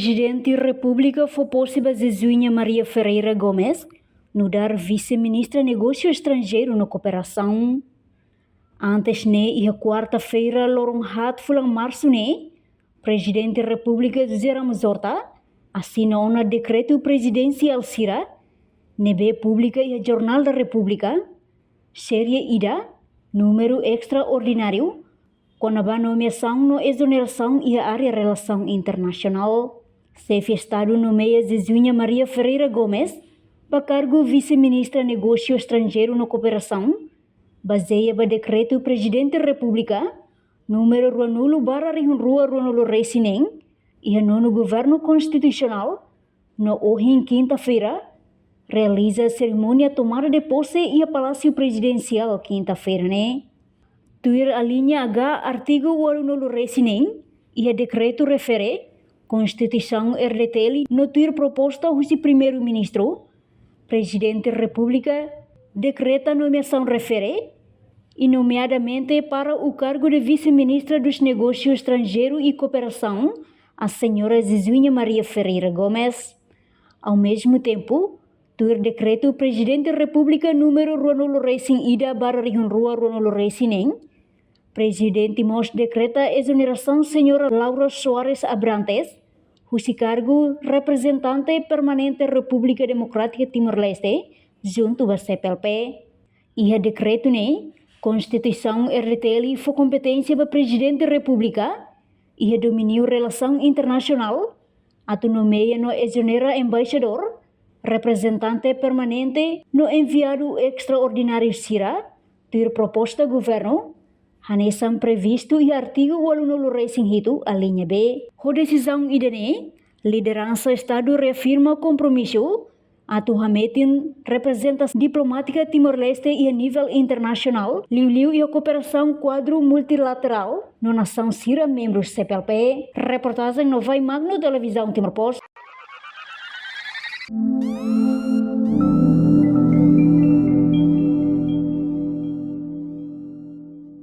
Presidente da República foi possível Zezinha Maria Ferreira Gomes no dar vice-ministra Negócio Estrangeiro na Cooperação. Antes e a quarta-feira, lorong hat fulang março Presidente da República José Ramos Horta assinou um decreto presidencial sira nebe pública e a Jornal da República série ida número extraordinário com a nomeação no exoneração e a área relação internacional. Chefe Estado nomeia Zezinha Maria Ferreira Gomes para cargo vice-ministra Negócio Estrangeiro na Cooperação, baseia no decreto Presidente da República número Ruanulo Resinem e a nono Governo Constitucional no hoje quinta-feira realiza a cerimônia tomada de posse e a Palácio Presidencial quinta-feira, Tuir a linha H artigo Ruanulo Resinem e a decreto refere Constituição RDTL no tuir proposta ao primeiro-ministro, Presidente da República decreta a nomeação refere e nomeadamente para o cargo de vice-ministra dos Negócios Estrangeiros e Cooperação, a senhora Zezinha Maria Ferreira Gomes. Ao mesmo tempo, tuir decreto Presidente da República número Ruanulo Resim Ida / Rua Ruanulo Resinem, Presidente Mos decreta a exoneração senhora Laura Soares Abrantes, cujo cargo representante permanente da República Democrática Timor-Leste, junto à CPLP. E a decreto Constituição RDTL foi competência do Presidente da República e a domínio relação internacional, autonomia no exonera embaixador, representante permanente no enviado extraordinário CIRA, ter proposta governo, hanesam previsto e artigo 8 Racing Hito, a linha B. A decisão idane, liderança Estado reafirma compromisso atu hametin representação diplomática Timor-Leste e a nível internacional, liu e a cooperação quadro multilateral no nação CIRA membros CPLP. Reportagem no Vai Magno Televisão Timor-Post.